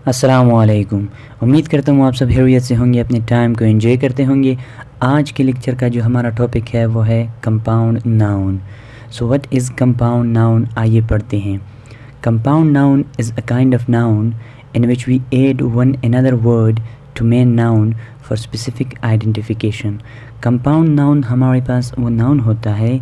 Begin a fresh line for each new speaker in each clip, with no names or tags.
अस्सलामुअलैकुम। उम्मीद करता हूँ आप सब खैरियत से होंगे, अपने टाइम को एंजॉय करते होंगे। आज के लेक्चर का जो हमारा टॉपिक है वो है compound noun. So what is compound noun, आइए पढ़ते हैं। Compound noun is a kind of noun in which we add one another word to main noun for specific identification. Compound noun हमारे पास वो नाउन होता है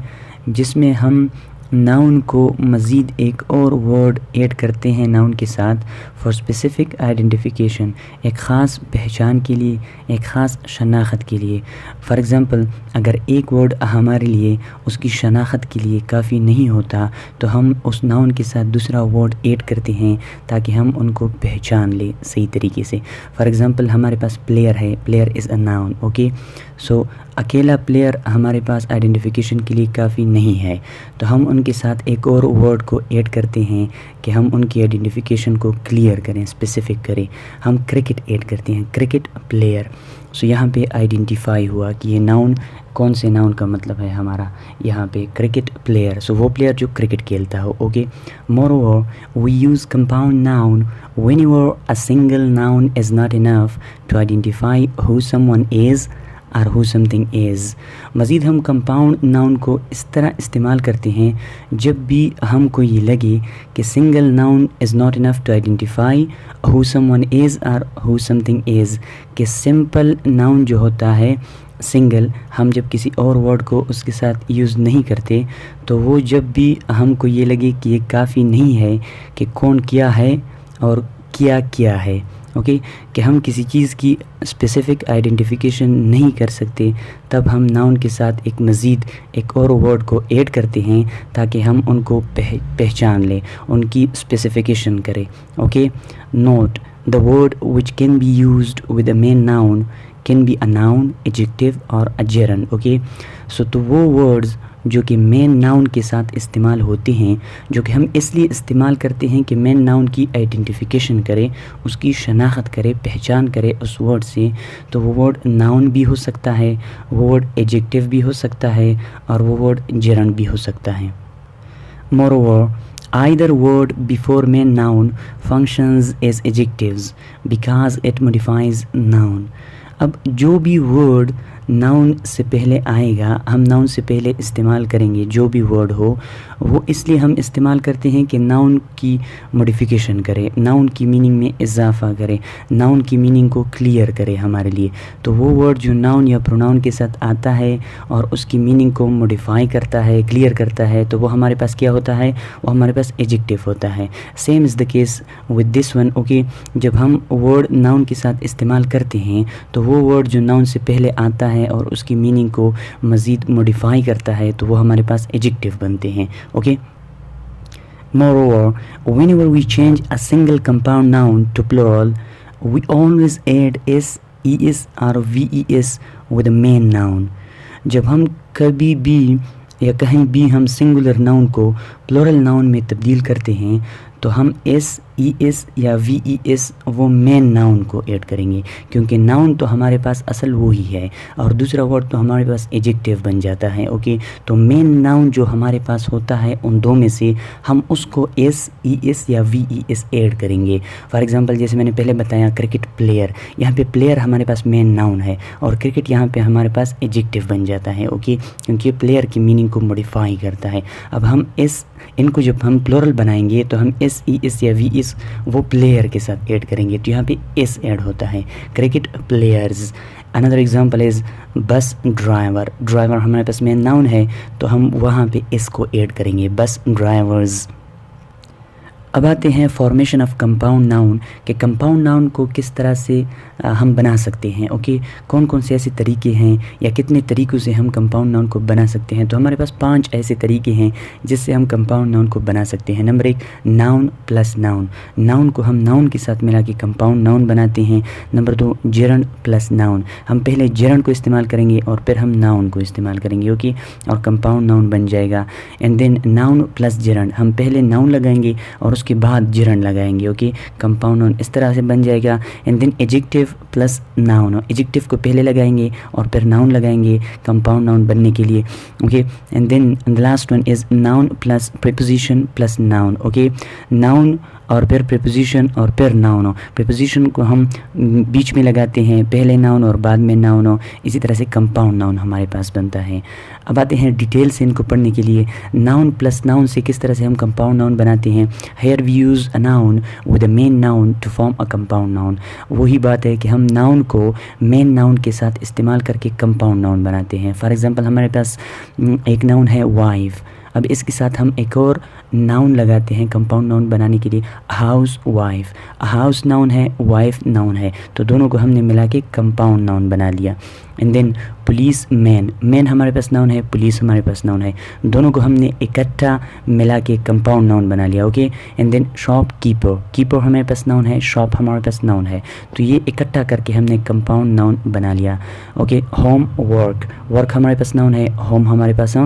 जिसमें हम नाउन को मज़ीद एक और वर्ड ऐड करते हैं नाउन के साथ फॉर स्पेसिफ़िक आइडेंटिफिकेशन, एक ख़ास पहचान के लिए, एक ख़ास शनाख्त के लिए। फ़ॉर एग्ज़ाम्पल, अगर एक वर्ड हमारे लिए उसकी शनाख्त के लिए काफ़ी नहीं होता तो हम उस नाउन के साथ दूसरा वर्ड ऐड करते हैं ताकि हम उनको पहचान लें सही तरीके से। फ़ॉर एग्ज़ाम्पल, हमारे पास प्लेयर है, player is a noun, okay. So अकेला प्लेयर हमारे पास आइडेंटिफिकेशन के लिए काफ़ी नहीं है, तो हम उनके साथ एक और वर्ड को ऐड करते हैं कि हम उनकी आइडेंटिफिकेशन को क्लियर करें, स्पेसिफिक करें। हम क्रिकेट ऐड करते हैं, क्रिकेट प्लेयर। सो यहाँ पे आइडेंटिफाई हुआ कि ये नाउन कौन से नाउन का मतलब है हमारा, यहाँ पे क्रिकेट प्लेयर। सो वो प्लेयर जो क्रिकेट खेलता हो, okay. Moreover we use compound noun whenever a single noun is not enough to identify who someone is और हु समथिंग इज़। मज़ीद हम कंपाउंड नाउन को इस तरह इस्तेमाल करते हैं जब भी हमको ये लगे कि single noun is not enough to identify who someone is और हु समथिंग इज़। कि सिंपल नाउन जो होता है सिंगल, हम जब किसी और वर्ड को उसके साथ यूज़ नहीं करते तो वो जब भी हमको ये लगे कि ये काफ़ी नहीं है कि कौन क्या है और क्या क्या है, ओके, कि हम किसी चीज़ की स्पेसिफ़िक आइडेंटिफिकेशन नहीं कर सकते, तब हम नाउन के साथ एक मज़ीद एक और वर्ड को ऐड करते हैं ताकि हम उनको पहचान लें, उनकी स्पेसिफिकेशन करें, okay. Note the word which can be used with a main noun can be a noun, adjective और अ जेरंड, ओके। सो तो वो वर्ड्स जो कि मेन नाउन के साथ इस्तेमाल होते हैं, जो कि हम इसलिए इस्तेमाल करते हैं कि मेन नाउन की आइडेंटिफिकेशन करें, उसकी शनाख्त करें, पहचान करें उस वर्ड से, तो वो वर्ड नाउन भी हो सकता है, वो वर्ड एडजेक्टिव भी हो सकता है और वो वर्ड जेरंड भी हो सकता है। Moreover either word before main noun functions as adjectives because it modifies noun। अब जो भी वर्ड नाउन से पहले आएगा, हम नाउन से पहले इस्तेमाल करेंगे, जो भी वर्ड हो वो इसलिए हम इस्तेमाल करते हैं कि नाउन की मॉडिफिकेशन करे, नाउन की मीनिंग में इजाफ़ा करे, नाउन की मीनिंग को क्लियर करे हमारे लिए। तो वो वर्ड जो नाउन या प्रोनाउन के साथ आता है और उसकी मीनिंग को मॉडिफाई करता है, क्लियर करता है, तो वो हमारे पास क्या होता है, वो हमारे पास एडजेक्टिव होता है। Same is the case with this one, okay. जब हम वर्ड नाउन के साथ इस्तेमाल करते हैं तो वो वर्ड जो नाउन से पहले आता है और उसकी मीनिंग को मज़ीद मॉडिफाई करता है तो वो हमारे पास एडजेक्टिव बनते हैं, okay. Moreover, whenever we change a single compound noun to plural, we always add s, es or ves with the main noun। जब हम कभी भी या कहीं भी हम सिंगुलर नाउन को प्लूरल नाउन में तब्दील करते हैं तो हम एस, ई एस या वी ई एस वो मेन नाउन को ऐड करेंगे, क्योंकि नाउन तो हमारे पास असल वो ही है और दूसरा वर्ड तो हमारे पास एडजेक्टिव बन जाता है, ओके। तो मेन नाउन जो हमारे पास होता है उन दो में से हम उसको एस, ई एस या वी ई एस ऐड करेंगे। फॉर एग्जांपल, जैसे मैंने पहले बताया क्रिकेट प्लेयर, यहाँ पे प्लेयर हमारे पास मेन नाउन है और क्रिकेट यहाँ पे हमारे पास एडजेक्टिव बन जाता है, ओके, क्योंकि प्लेयर की मीनिंग को मॉडिफाई करता है। अब हम एस, इनको जब हम प्लूरल बनाएंगे तो हम एस, ई एस या वी एस वो प्लेयर के साथ ऐड करेंगे, तो यहाँ पे एस ऐड होता है, cricket players. Another example is bus driver, driver हमारे पास मेन नाउन है तो हम वहाँ पे एस को ऐड करेंगे, बस ड्राइवर्स। अब आते हैं फॉर्मेशन ऑफ कंपाउंड नाउन, कि कंपाउंड नाउन को किस तरह से हम बना सकते हैं, ओके। कौन कौन से ऐसे तरीके हैं या कितने तरीक़ों से हम कंपाउंड नाउन को बना सकते हैं, तो हमारे पास 5 ऐसे तरीके हैं जिससे हम कंपाउंड नाउन को बना सकते हैं। Number 1, noun plus noun, noun को हम नाउन के साथ मिला के कंपाउंड नाउन बनाते हैं। नंबर 2, जेरंड प्लस नाउन, हम पहले जेरंड को इस्तेमाल करेंगे और फिर हम नाउन को इस्तेमाल करेंगे, ओके, और कंपाउंड नाउन बन जाएगा। And then noun plus gerund, हम पहले नाउन लगाएंगे और उसके बाद जिरंड लगाएंगे। ओके, कंपाउंड नाउन इस तरह से बन जाएगा। And then adjective plus noun, adjective को पहले लगाएंगे और फिर नाउन लगाएंगे कंपाउंड नाउन बनने के लिए। Okay, and then the last one is noun plus preposition plus noun. Okay, noun और फिर प्रीपोजिशन और फिर नाउन हो। प्रीपोजिशन को हम बीच में लगाते हैं, पहले नाउन और बाद में नाउन हो। इसी तरह से कंपाउंड नाउन हमारे पास बनता है। अब आते हैं डिटेल से इनको पढ़ने के लिए। नाउन प्लस नाउन से किस तरह से हम कंपाउंड नाउन बनाते हैं। Here we use a noun with a main noun to form a compound noun. वही बात है कि हम नाउन को मेन नाउन के साथ इस्तेमाल करके कंपाउंड नाउन बनाते हैं। फॉर एग्ज़ाम्पल हमारे पास एक नाउन है वाइफ, अब इसके साथ हम एक और नाउन लगाते हैं कंपाउंड नाउन बनाने के लिए, हाउस वाइफ। हाउस नाउन है, वाइफ नाउन है, तो दोनों को हमने मिला के कंपाउंड नाउन बना लिया। And then police man, man हमारे पास नाउन है, पुलिस हमारे पास नाउन है, दोनों को हमने इकट्ठा मिला के कंपाउंड नाउन बना लिया। Okay, and then shop keeper, keeper हमारे पास नाउन है, शॉप हमारे पास नाउन है, तो ये इकट्ठा करके हमने कंपाउंड नाउन बना लिया। ओके, होम वर्क, वर्क हमारे पास नाउन है, होम हमारे पास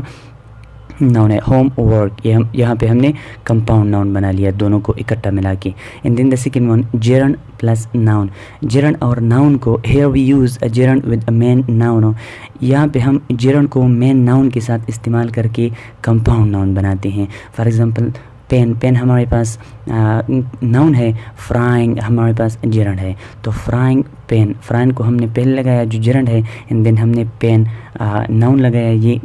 नाउन है, होम वर्क, ये हम यहाँ पे हमने कंपाउंड नाउन बना लिया दोनों को इकट्ठा मिला के। And then the second one gerund plus noun, gerund और नाउन को here we use a gerund with a main noun. यहाँ पे हम जेरंड को मेन नाउन के साथ इस्तेमाल करके कंपाउंड नाउन बनाते हैं। फॉर एग्ज़ाम्पल पेन, पेन हमारे पास नाउन है, फ्राइंग हमारे पास जेरंड है, तो फ्राइंग पेन, फ्राइंग को हमने पहले लगाया जो जेरंड है, एंड देन हमने पेन नाउन लगाया, ये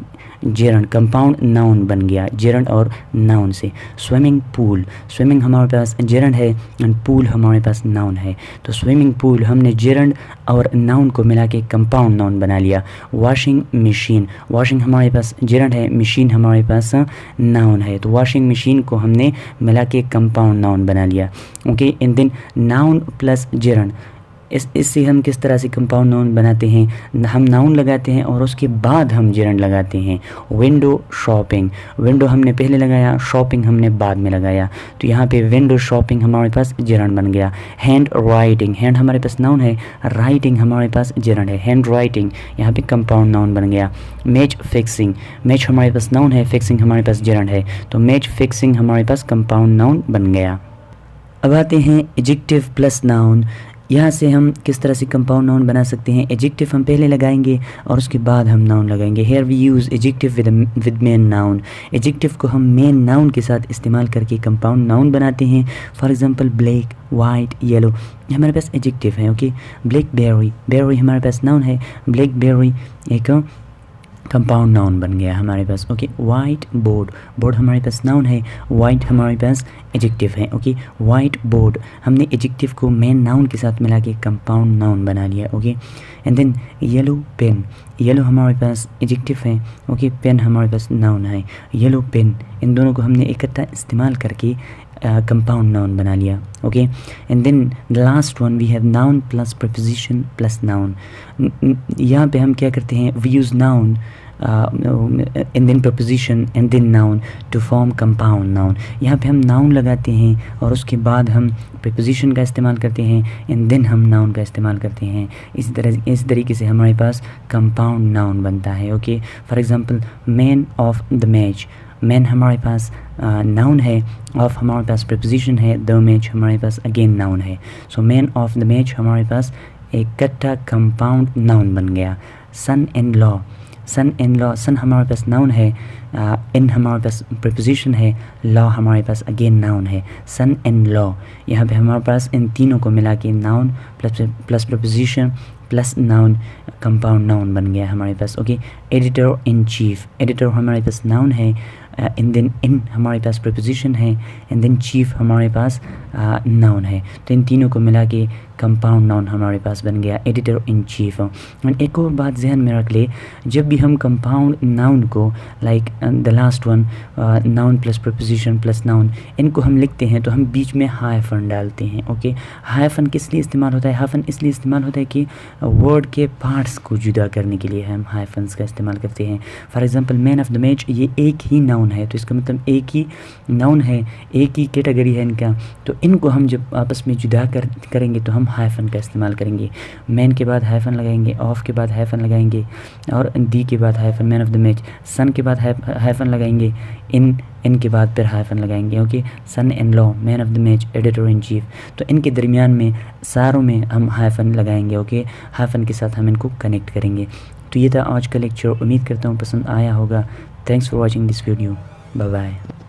जेरंड कंपाउंड नाउन बन गया जेरंड और नाउन से। स्विमिंग पूल, स्विमिंग हमारे पास जेरंड है एंड पूल हमारे पास नाउन है, तो स्विमिंग पूल हमने जेरंड और नाउन को मिला के कंपाउंड नाउन बना लिया। वॉशिंग मशीन, वॉशिंग हमारे पास जेरंड है, मशीन हमारे पास नाउन है, तो वॉशिंग मशीन को हमने मिला के कंपाउंड नाउन बना लिया। Okay, and then noun plus gerund, इससे हम किस तरह से कंपाउंड नाउन बनाते हैं। हम नाउन लगाते हैं और उसके बाद हम जेरंड लगाते हैं। विंडो शॉपिंग, विंडो हमने पहले लगाया, शॉपिंग हमने बाद में लगाया, तो यहाँ पे विंडो शॉपिंग हमारे पास जेरंड बन गया। हैंड राइटिंग, हैंड हमारे पास नाउन है, राइटिंग हमारे पास जेरंड है, हैंड राइटिंग यहाँ पे कंपाउंड नाउन बन गया। मैच फिक्सिंग, मैच हमारे पास नाउन है, फिक्सिंग हमारे पास जेरंड है, तो मैच फिक्सिंग हमारे पास कंपाउंड नाउन बन गया। अब आते हैं एडजेक्टिव प्लस नाउन। यहाँ से हम किस तरह से कंपाउंड नाउन बना सकते हैं। एडजेक्टिव हम पहले लगाएंगे और उसके बाद हम नाउन लगाएंगे। Here we use adjective with main noun, adjective को हम मेन नाउन के साथ इस्तेमाल करके कंपाउंड नाउन बनाते हैं। For example black, white, yellow, ये हमारे पास एडजेक्टिव है। ओके, ब्लैक बेरी, बेरी हमारे पास नाउन है, ब्लैक बेरी एक कंपाउंड नाउन बन गया हमारे पास। ओके, वाइट बोर्ड, बोर्ड हमारे पास नाउन है, वाइट हमारे पास एडजेक्टिव है। ओके, वाइट बोर्ड हमने एडजेक्टिव को मेन नाउन के साथ मिला के कंपाउंड नाउन बना लिया। Okay, and then yellow pen, yellow हमारे पास एडजेक्टिव है। ओके, पेन हमारे पास नाउन है, येलो पेन, इन दोनों को हमने इकट्ठा इस्तेमाल करके कंपाउंड नाउन बना लिया। Okay, and then the last one we have noun plus preposition plus noun. यहाँ पे हम क्या करते हैं, we use noun and then preposition and then noun to form compound noun. यहाँ पे हम नाउन लगाते हैं और उसके बाद हम प्रपोजिशन का इस्तेमाल करते हैं एंड देन हम नाउन का इस्तेमाल करते हैं। इस तरीके से हमारे पास कंपाउंड नाउन बनता है। Okay, for example man of the match, man हमारे पास नाउन है, ऑफ हमारे पास प्रपोजिशन है, द मैच हमारे पास अगेन नाउन है, so man of the match हमारे पास इकट्ठा कंपाउंड नाउन बन गया। सन in law, sun in law, सन हमारे पास नाउन है, इन हमारे पास प्रपोजिशन है, लॉ हमारे पास अगेन नाउन है, सन इन लॉ। यहाँ पे हमारे पास इन तीनों को मिला के noun plus preposition plus noun compound noun बन गया हमारे पास। Okay, editor in chief, editor हमारे पास नाउन है, एंड देन इन हमारे पास प्रपोजिशन है, एंड देन चीफ हमारे पास नाउन है, तो इन तीनों को मिला के कंपाउंड नाउन हमारे पास बन गया एडिटर इन चीफ। एंड एक और बात जहन में रख ले, जब भी हम कंपाउंड नाउन को like the last one noun plus preposition plus noun, इनको हम लिखते हैं तो हम बीच में हाइफन डालते हैं। ओके, हाइफन किस लिए इस्तेमाल होता है, हाइफन इसलिए इस्तेमाल होता है कि वर्ड के पार्ट्स को जुदा करने के लिए हम हाइफन्स का इस्तेमाल करते हैं। For example man of the match, ये एक ही नाउन नाउन है, तो इसका मतलब एक ही नाउन है, एक ही कैटेगरी है इनका। तो इनको हम जब आपस में जुदा करेंगे तो हम हाइफन का इस्तेमाल करेंगे। मैन के बाद हाइफन लगाएंगे, ऑफ के बाद हाइफन लगाएंगे, और दी के बाद hyphen, man of the match. Son के बाद हाइफन लगाएंगे, इन के बाद फिर हाइफन लगाएंगे। Okay, son in law, man of the match, editor in chief. तो इनके दरमियान में सारों में हम हाइफन लगाएंगे। ओके, हाइफन के साथ हम इनको कनेक्ट करेंगे। तो ये था आज का लेक्चर, उम्मीद करता हूँ पसंद आया होगा। Thanks for watching this video, bye bye.